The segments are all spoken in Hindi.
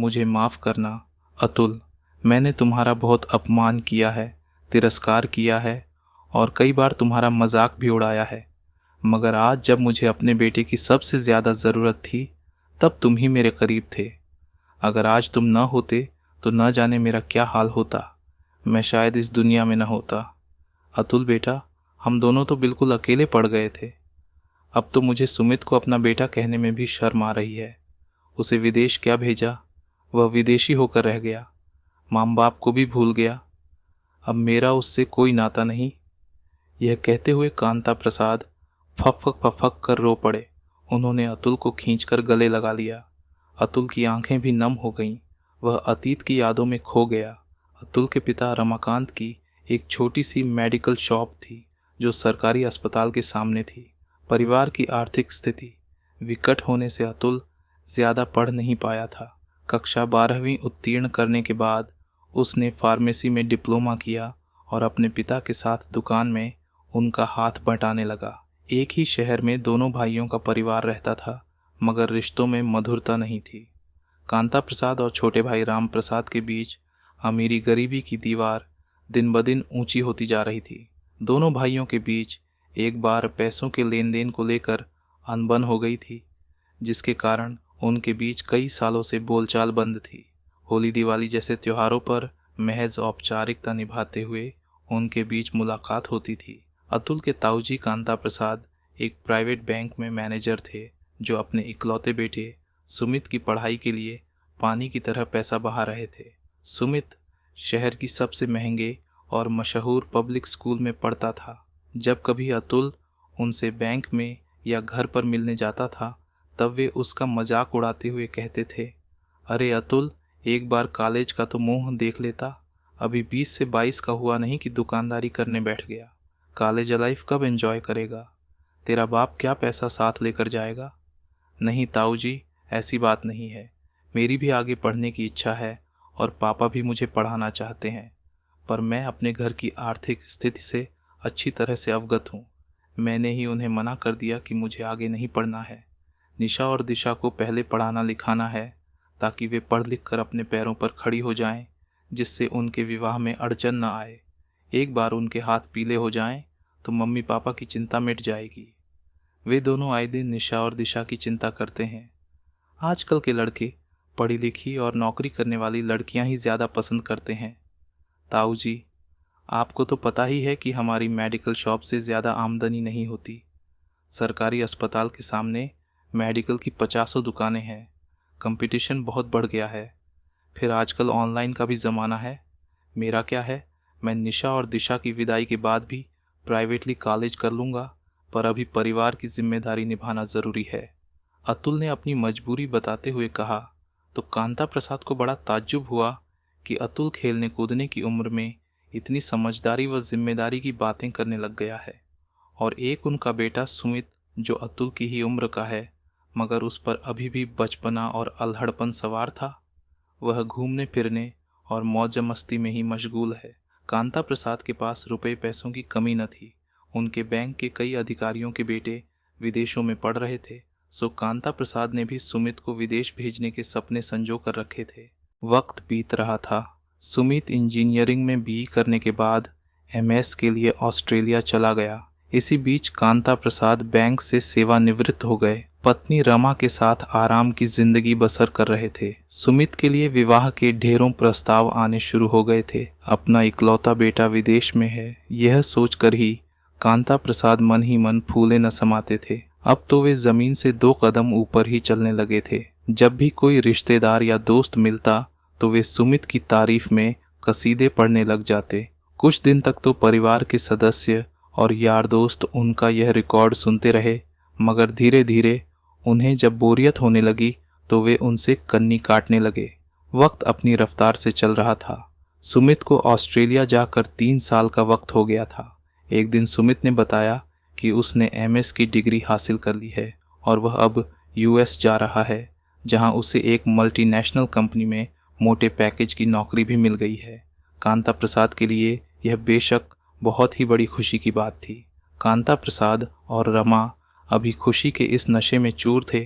मुझे माफ़ करना अतुल। मैंने तुम्हारा बहुत अपमान किया है, तिरस्कार किया है और कई बार तुम्हारा मजाक भी उड़ाया है। मगर आज जब मुझे अपने बेटे की सबसे ज़्यादा ज़रूरत थी तब तुम ही मेरे करीब थे। अगर आज तुम न होते तो न जाने मेरा क्या हाल होता। मैं शायद इस दुनिया में न होता। अतुल बेटा, हम दोनों तो बिल्कुल अकेले पड़ गए थे। अब तो मुझे सुमित को अपना बेटा कहने में भी शर्म आ रही है। उसे विदेश क्या भेजा, वह विदेशी होकर रह गया। माँ बाप को भी भूल गया। अब मेरा उससे कोई नाता नहीं। यह कहते हुए कांता प्रसाद फक फक कर रो पड़े। उन्होंने अतुल को खींचकर गले लगा लिया। अतुल की आंखें भी नम हो गईं। वह अतीत की यादों में खो गया। अतुल के पिता रमाकांत की एक छोटी सी मेडिकल शॉप थी जो सरकारी अस्पताल के सामने थी। परिवार की आर्थिक स्थिति विकट होने से अतुल ज़्यादा पढ़ नहीं पाया था। कक्षा 12वीं उत्तीर्ण करने के बाद उसने फार्मेसी में डिप्लोमा किया और अपने पिता के साथ दुकान में उनका हाथ बंटाने लगा। एक ही शहर में दोनों भाइयों का परिवार रहता था, मगर रिश्तों में मधुरता नहीं थी। कांता प्रसाद और छोटे भाई राम प्रसाद के बीच अमीरी गरीबी की दीवार दिन ब दिन ऊंची होती जा रही थी। दोनों भाइयों के बीच एक बार पैसों के लेन देन को लेकर अनबन हो गई थी, जिसके कारण उनके बीच कई सालों से बोलचाल बंद थी। होली दिवाली जैसे त्योहारों पर महज औपचारिकता निभाते हुए उनके बीच मुलाकात होती थी। अतुल के ताऊजी कांता प्रसाद एक प्राइवेट बैंक में मैनेजर थे, जो अपने इकलौते बेटे सुमित की पढ़ाई के लिए पानी की तरह पैसा बहा रहे थे। सुमित शहर की सबसे महंगे और मशहूर पब्लिक स्कूल में पढ़ता था। जब कभी अतुल उनसे बैंक में या घर पर मिलने जाता था तब वे उसका मजाक उड़ाते हुए कहते थे, अरे अतुल, एक बार कॉलेज का तो मुंह देख लेता। अभी 20 से 22 का हुआ नहीं कि दुकानदारी करने बैठ गया। कॉलेज लाइफ कब एंजॉय करेगा? तेरा बाप क्या पैसा साथ लेकर जाएगा? नहीं ताऊ जी, ऐसी बात नहीं है। मेरी भी आगे पढ़ने की इच्छा है और पापा भी मुझे पढ़ाना चाहते हैं, पर मैं अपने घर की आर्थिक स्थिति से अच्छी तरह से अवगत हूँ। मैंने ही उन्हें मना कर दिया कि मुझे आगे नहीं पढ़ना है। निशा और दिशा को पहले पढ़ाना लिखाना है ताकि वे पढ़ लिख कर अपने पैरों पर खड़ी हो जाएं, जिससे उनके विवाह में अड़चन न आए। एक बार उनके हाथ पीले हो जाएं तो मम्मी पापा की चिंता मिट जाएगी। वे दोनों आए दिन निशा और दिशा की चिंता करते हैं। आजकल के लड़के पढ़ी लिखी और नौकरी करने वाली लड़कियां ही ज़्यादा पसंद करते हैं। ताऊ जी, आपको तो पता ही है कि हमारी मेडिकल शॉप से ज़्यादा आमदनी नहीं होती। सरकारी अस्पताल के सामने मेडिकल की 50 दुकानें हैं। कंपटीशन बहुत बढ़ गया है। फिर आजकल ऑनलाइन का भी ज़माना है। मेरा क्या है, मैं निशा और दिशा की विदाई के बाद भी प्राइवेटली कॉलेज कर लूँगा, पर अभी परिवार की जिम्मेदारी निभाना ज़रूरी है। अतुल ने अपनी मजबूरी बताते हुए कहा तो कांता प्रसाद को बड़ा ताज्जुब हुआ कि अतुल खेलने कूदने की उम्र में इतनी समझदारी व जिम्मेदारी की बातें करने लग गया है। और एक उनका बेटा सुमित, जो अतुल की ही उम्र का है मगर उस पर अभी भी बचपना और अल्हड़पन सवार था, वह घूमने फिरने और मौज मस्ती में ही मशगूल है। कांता प्रसाद के पास रुपए पैसों की कमी न थी। उनके बैंक के कई अधिकारियों के बेटे विदेशों में पढ़ रहे थे, सो कांता प्रसाद ने भी सुमित को विदेश भेजने के सपने संजो कर रखे थे। वक्त बीत रहा था। सुमित इंजीनियरिंग में बीई करने के बाद एमएस के लिए ऑस्ट्रेलिया चला गया। इसी बीच कांता प्रसाद बैंक से सेवानिवृत्त हो गए। पत्नी रमा के साथ आराम की जिंदगी बसर कर रहे थे। सुमित के लिए विवाह के ढेरों प्रस्ताव आने शुरू हो गए थे। अपना इकलौता बेटा विदेश में है, यह सोचकर ही कांता प्रसाद मन ही मन फूले न समाते थे। अब तो वे जमीन से 2 कदम ऊपर ही चलने लगे थे। जब भी कोई रिश्तेदार या दोस्त मिलता तो वे सुमित की तारीफ में कसीदे पढ़ने लग जाते। कुछ दिन तक तो परिवार के सदस्य और यार दोस्त उनका यह रिकॉर्ड सुनते रहे, मगर धीरे धीरे उन्हें जब बोरियत होने लगी तो वे उनसे कन्नी काटने लगे। वक्त अपनी रफ्तार से चल रहा था। सुमित को ऑस्ट्रेलिया जाकर 3 साल का वक्त हो गया था। एक दिन सुमित ने बताया कि उसने एमएस की डिग्री हासिल कर ली है और वह अब यूएस जा रहा है, जहां उसे एक मल्टीनेशनल कंपनी में मोटे पैकेज की नौकरी भी मिल गई है। कांता प्रसाद के लिए यह बेशक बहुत ही बड़ी खुशी की बात थी। कांता प्रसाद और रमा अभी खुशी के इस नशे में चूर थे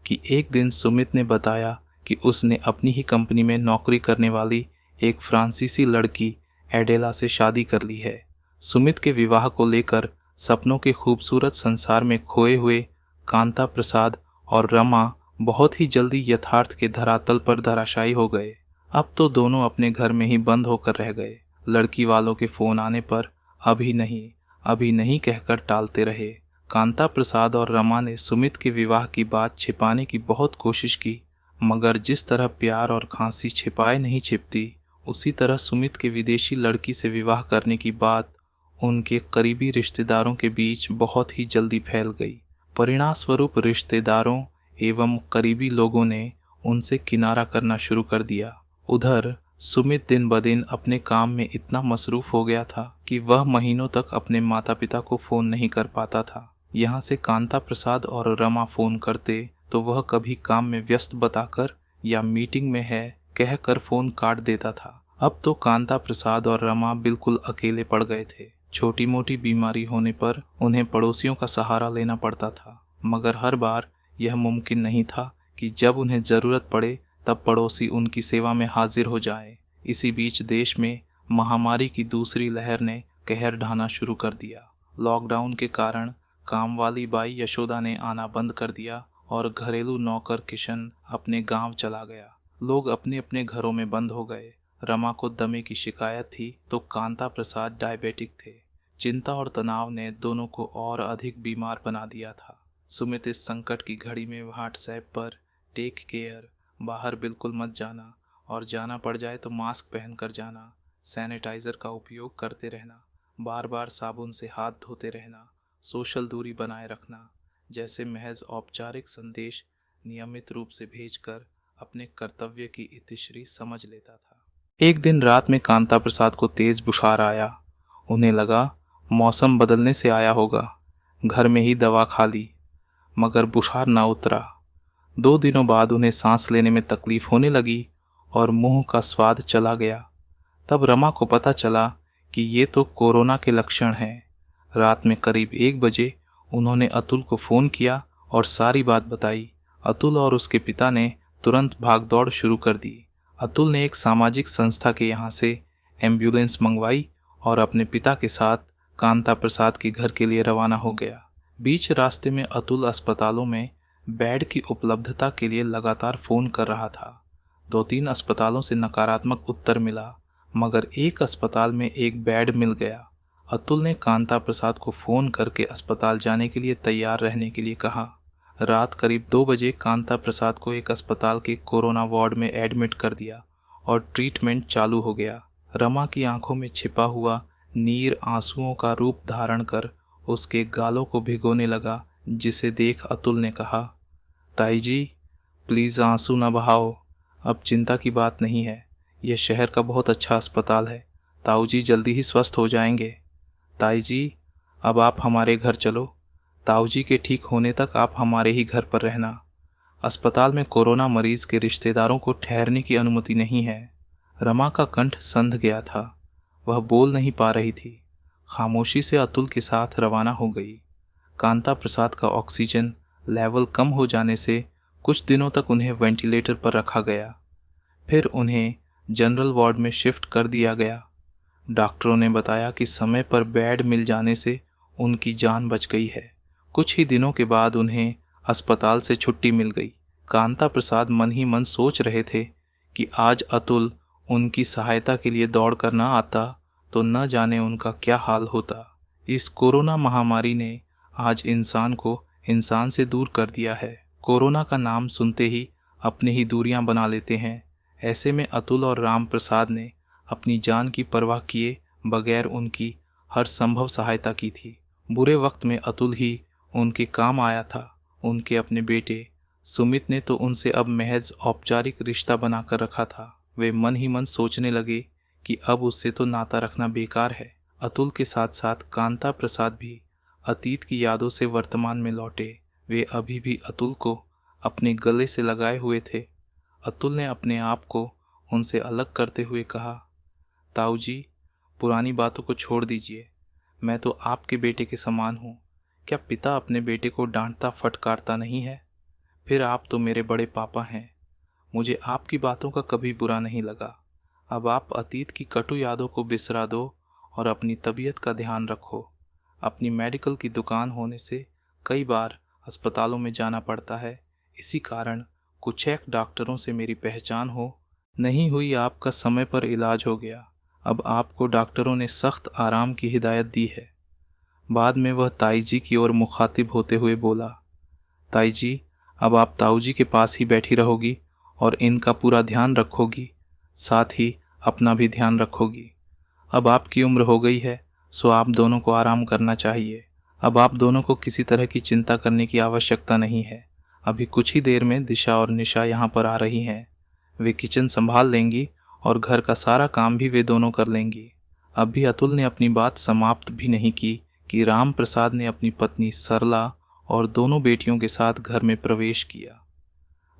कि एक दिन सुमित ने बताया कि उसने अपनी ही कंपनी में नौकरी करने वाली एक फ्रांसीसी लड़की एडेला से शादी कर ली है। सुमित के विवाह को लेकर सपनों के खूबसूरत संसार में खोए हुए कांता प्रसाद और रमा बहुत ही जल्दी यथार्थ के धरातल पर धराशायी हो गए। अब तो दोनों अपने घर में ही बंद होकर रह गए। लड़की वालों के फोन आने पर अभी नहीं कहकर टालते रहे। कांता प्रसाद और रमा ने सुमित के विवाह की बात छिपाने की बहुत कोशिश की, मगर जिस तरह प्यार और खांसी छिपाए नहीं छिपती, उसी तरह सुमित के विदेशी लड़की से विवाह करने की बात उनके करीबी रिश्तेदारों के बीच बहुत ही जल्दी फैल गई। परिणामस्वरूप रिश्तेदारों एवं करीबी लोगों ने उनसे किनारा करना शुरू कर दिया। उधर सुमित दिन ब दिन अपने काम में इतना मसरूफ हो गया था कि वह महीनों तक अपने माता पिता को फोन नहीं कर पाता था। यहाँ से कांता प्रसाद और रमा फोन करते तो वह कभी काम में व्यस्त बताकर या मीटिंग में है कहकर फोन काट देता था। अब तो कांता प्रसाद और रमा बिल्कुल अकेले पड़ गए थे। छोटी मोटी बीमारी होने पर उन्हें पड़ोसियों का सहारा लेना पड़ता था, मगर हर बार यह मुमकिन नहीं था कि जब उन्हें ज़रूरत पड़े तब पड़ोसी उनकी सेवा में हाजिर हो जाए। इसी बीच देश में महामारी की दूसरी लहर ने कहर ढाना शुरू कर दिया। लॉकडाउन के कारण काम वाली बाई यशोदा ने आना बंद कर दिया और घरेलू नौकर किशन अपने गांव चला गया। लोग अपने अपने घरों में बंद हो गए। रमा को दमे की शिकायत थी तो कांता प्रसाद डायबिटिक थे। चिंता और तनाव ने दोनों को और अधिक बीमार बना दिया था। सुमित इस संकट की घड़ी में व्हाट्सएप पर टेक केयर, बाहर बिल्कुल मत जाना और जाना पड़ जाए तो मास्क पहनकर जाना, सैनिटाइज़र का उपयोग करते रहना, बार बार साबुन से हाथ धोते रहना, सोशल दूरी बनाए रखना जैसे महज औपचारिक संदेश नियमित रूप से भेजकर अपने कर्तव्य की इतिश्री समझ लेता था। एक दिन रात में कांता प्रसाद को तेज बुखार आया। उन्हें लगा मौसम बदलने से आया होगा। घर में ही दवा खा ली, मगर बुखार ना उतरा। 2 दिनों बाद उन्हें सांस लेने में तकलीफ होने लगी और मुंह का स्वाद चला गया। तब रमा को पता चला कि ये तो कोरोना के लक्षण हैं। रात में करीब 1 बजे उन्होंने अतुल को फ़ोन किया और सारी बात बताई। अतुल और उसके पिता ने तुरंत भागदौड़ शुरू कर दी। अतुल ने एक सामाजिक संस्था के यहाँ से एम्बुलेंस मंगवाई और अपने पिता के साथ कांता प्रसाद के घर के लिए रवाना हो गया। बीच रास्ते में अतुल अस्पतालों में बेड की उपलब्धता के लिए लगातार फ़ोन कर रहा था। 2-3 अस्पतालों से नकारात्मक उत्तर मिला, मगर एक अस्पताल में एक बेड मिल गया। अतुल ने कांता प्रसाद को फ़ोन करके अस्पताल जाने के लिए तैयार रहने के लिए कहा। रात करीब 2 बजे कांता प्रसाद को एक अस्पताल के कोरोना वार्ड में एडमिट कर दिया और ट्रीटमेंट चालू हो गया। रमा की आंखों में छिपा हुआ नीर आंसुओं का रूप धारण कर उसके गालों को भिगोने लगा, जिसे देख अतुल ने कहा, ताई जी प्लीज़ आंसू न बहाओ, अब चिंता की बात नहीं है। यह शहर का बहुत अच्छा अस्पताल है। ताऊ जी जल्दी ही स्वस्थ हो जाएंगे। ताई जी अब आप हमारे घर चलो। ताऊ जी के ठीक होने तक आप हमारे ही घर पर रहना। अस्पताल में कोरोना मरीज के रिश्तेदारों को ठहरने की अनुमति नहीं है। रमा का कंठ संध गया था। वह बोल नहीं पा रही थी। खामोशी से अतुल के साथ रवाना हो गई। कांता प्रसाद का ऑक्सीजन लेवल कम हो जाने से कुछ दिनों तक उन्हें वेंटिलेटर पर रखा गया। फिर उन्हें जनरल वार्ड में शिफ्ट कर दिया गया। डॉक्टरों ने बताया कि समय पर बेड मिल जाने से उनकी जान बच गई है। कुछ ही दिनों के बाद उन्हें अस्पताल से छुट्टी मिल गई। कांता प्रसाद मन ही मन सोच रहे थे कि आज अतुल उनकी सहायता के लिए दौड़ कर न आता तो न जाने उनका क्या हाल होता। इस कोरोना महामारी ने आज इंसान को इंसान से दूर कर दिया है। कोरोना का नाम सुनते ही अपने ही दूरियां बना लेते हैं। ऐसे में अतुल और राम प्रसाद ने अपनी जान की परवाह किए बगैर उनकी हर संभव सहायता की थी। बुरे वक्त में अतुल ही उनके काम आया था। उनके अपने बेटे सुमित ने तो उनसे अब महज औपचारिक रिश्ता बनाकर रखा था। वे मन ही मन सोचने लगे कि अब उससे तो नाता रखना बेकार है। अतुल के साथ साथ कांता प्रसाद भी अतीत की यादों से वर्तमान में लौटे। वे अभी भी अतुल को अपने गले से लगाए हुए थे। अतुल ने अपने आप को उनसे अलग करते हुए कहा, ताऊ जी पुरानी बातों को छोड़ दीजिए। मैं तो आपके बेटे के समान हूँ। क्या पिता अपने बेटे को डांटता फटकारता नहीं है? फिर आप तो मेरे बड़े पापा हैं। मुझे आपकी बातों का कभी बुरा नहीं लगा। अब आप अतीत की कटु यादों को बिसरा दो और अपनी तबीयत का ध्यान रखो। अपनी मेडिकल की दुकान होने से कई बार अस्पतालों में जाना पड़ता है, इसी कारण कुछ एक डॉक्टरों से मेरी पहचान हो नहीं हुई। आपका समय पर इलाज हो गया। अब आपको डॉक्टरों ने सख्त आराम की हिदायत दी है। बाद में वह ताई जी की ओर मुखातिब होते हुए बोला, ताई जी, अब आप ताऊ जी के पास ही बैठी रहोगी और इनका पूरा ध्यान रखोगी, साथ ही अपना भी ध्यान रखोगी। अब आपकी उम्र हो गई है, सो आप दोनों को आराम करना चाहिए। अब आप दोनों को किसी तरह की चिंता करने की आवश्यकता नहीं है। अभी कुछ ही देर में दिशा और निशा यहाँ पर आ रही हैं। वे किचन संभाल लेंगी और घर का सारा काम भी वे दोनों कर लेंगी। अभी अतुल ने अपनी बात समाप्त भी नहीं की कि राम प्रसाद ने अपनी पत्नी सरला और दोनों बेटियों के साथ घर में प्रवेश किया।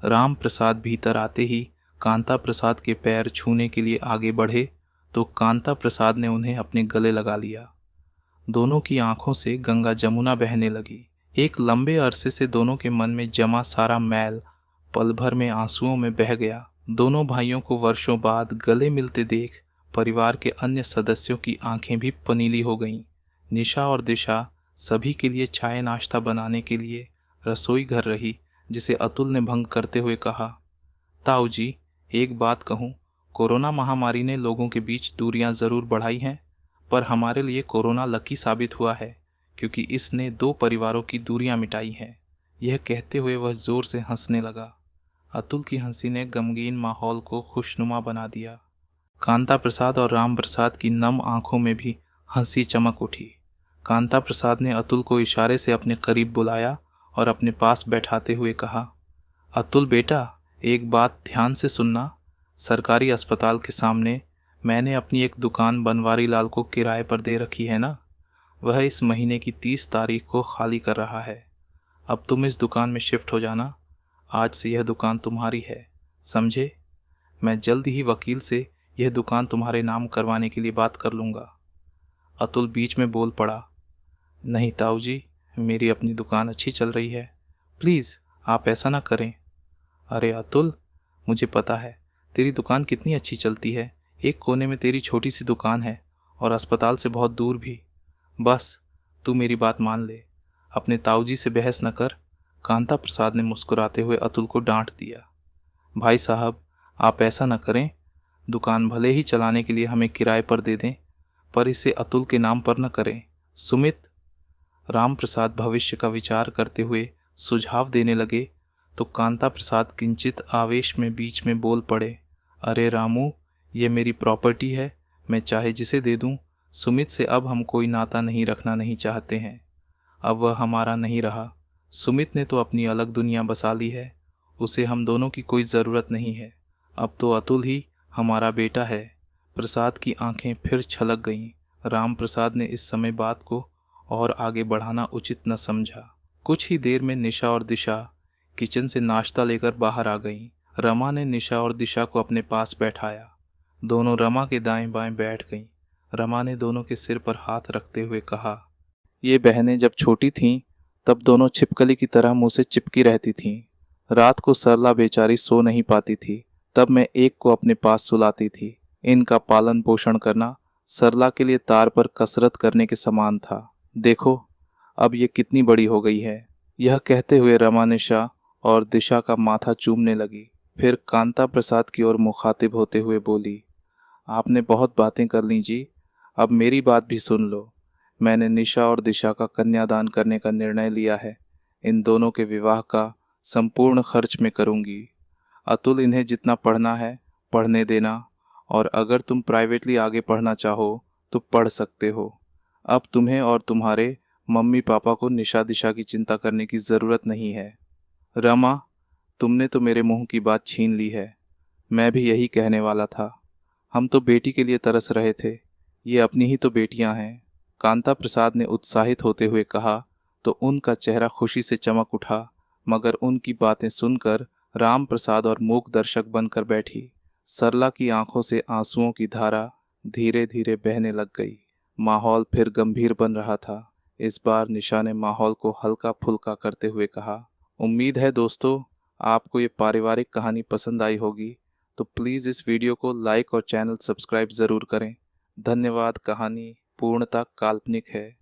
राम प्रसाद भीतर आते ही कांता प्रसाद के पैर छूने के लिए आगे बढ़े तो कांता प्रसाद ने उन्हें अपने गले लगा लिया। दोनों की आंखों से गंगा जमुना बहने लगी। एक लंबे अरसे से दोनों के मन में जमा सारा मैल पल भर में आंसुओं में बह गया। दोनों भाइयों को वर्षों बाद गले मिलते देख परिवार के अन्य सदस्यों की आंखें भी पनीली हो गईं। निशा और दिशा सभी के लिए चाय नाश्ता बनाने के लिए रसोई घर रही, जिसे अतुल ने भंग करते हुए कहा, ताऊ जी, एक बात कहूँ, कोरोना महामारी ने लोगों के बीच दूरियां ज़रूर बढ़ाई हैं, पर हमारे लिए कोरोना लकी साबित हुआ है, क्योंकि इसने दो परिवारों की दूरियां मिटाई हैं। यह कहते हुए वह ज़ोर से हंसने लगा। अतुल की हंसी ने गमगीन माहौल को खुशनुमा बना दिया। कांता प्रसाद और राम प्रसाद की नम आंखों में भी हंसी चमक उठी। कांता प्रसाद ने अतुल को इशारे से अपने करीब बुलाया और अपने पास बैठाते हुए कहा, अतुल बेटा, एक बात ध्यान से सुनना। सरकारी अस्पताल के सामने मैंने अपनी एक दुकान बनवारी लाल को किराए पर दे रखी है ना। वह इस महीने की 30 तारीख को खाली कर रहा है। अब तुम इस दुकान में शिफ्ट हो जाना। आज से यह दुकान तुम्हारी है, समझे? मैं जल्द ही वकील से यह दुकान तुम्हारे नाम करवाने के लिए बात कर लूँगा। अतुल बीच में बोल पड़ा, नहीं ताऊ जी, मेरी अपनी दुकान अच्छी चल रही है, प्लीज़ आप ऐसा ना करें। अरे अतुल, मुझे पता है तेरी दुकान कितनी अच्छी चलती है। एक कोने में तेरी छोटी सी दुकान है और अस्पताल से बहुत दूर भी। बस तू मेरी बात मान ले, अपने ताऊ जी से बहस न कर। कांता प्रसाद ने मुस्कुराते हुए अतुल को डांट दिया। भाई साहब, आप ऐसा न करें। दुकान भले ही चलाने के लिए हमें किराए पर दे दें, पर इसे अतुल के नाम पर न करें। सुमित, राम प्रसाद भविष्य का विचार करते हुए सुझाव देने लगे तो कांता प्रसाद किंचित आवेश में बीच में बोल पड़े, अरे रामू, ये मेरी प्रॉपर्टी है, मैं चाहे जिसे दे दूं। सुमित से अब हम कोई नाता नहीं रखना नहीं चाहते हैं। अब वह हमारा नहीं रहा। सुमित ने तो अपनी अलग दुनिया बसा ली है, उसे हम दोनों की कोई ज़रूरत नहीं है। अब तो अतुल ही हमारा बेटा है। प्रसाद की आंखें फिर छलक गईं। राम प्रसाद ने इस समय बात को और आगे बढ़ाना उचित न समझा। कुछ ही देर में निशा और दिशा किचन से नाश्ता लेकर बाहर आ गईं। रमा ने निशा और दिशा को अपने पास बैठाया। दोनों रमा के दाएं बाएं बैठ गईं। रमा ने दोनों के सिर पर हाथ रखते हुए कहा, ये बहनें जब छोटी थीं तब दोनों छिपकली की तरह मुँह से चिपकी रहती थीं। रात को सरला बेचारी सो नहीं पाती थी, तब मैं एक को अपने पास सुलाती थी। इनका पालन पोषण करना सरला के लिए तार पर कसरत करने के समान था। देखो अब ये कितनी बड़ी हो गई है। यह कहते हुए रमा निशा और दिशा का माथा चूमने लगी। फिर कांता प्रसाद की ओर मुखातिब होते हुए बोली, आपने बहुत बातें कर ली जी, अब मेरी बात भी सुन लो। मैंने निशा और दिशा का कन्यादान करने का निर्णय लिया है। इन दोनों के विवाह का संपूर्ण खर्च मैं करूंगी। अतुल, इन्हें जितना पढ़ना है पढ़ने देना, और अगर तुम प्राइवेटली आगे पढ़ना चाहो तो पढ़ सकते हो। अब तुम्हें और तुम्हारे मम्मी पापा को निशा दिशा की चिंता करने की ज़रूरत नहीं है। रमा, तुमने तो मेरे मुंह की बात छीन ली है। मैं भी यही कहने वाला था। हम तो बेटी के लिए तरस रहे थे, ये अपनी ही तो बेटियां हैं। कांता प्रसाद ने उत्साहित होते हुए कहा तो उनका चेहरा खुशी से चमक उठा, मगर उनकी बातें सुनकर राम प्रसाद और मूक दर्शक बनकर बैठी। सरला की आंखों से आंसुओं की धारा धीरे धीरे बहने लग गई। माहौल फिर गंभीर बन रहा था। इस बार निशा ने माहौल को हल्का फुल्का करते हुए कहा, उम्मीद है दोस्तों आपको ये पारिवारिक कहानी पसंद आई होगी तो प्लीज़ इस वीडियो को लाइक और चैनल सब्सक्राइब ज़रूर करें। धन्यवाद। कहानी पूर्णतः काल्पनिक है।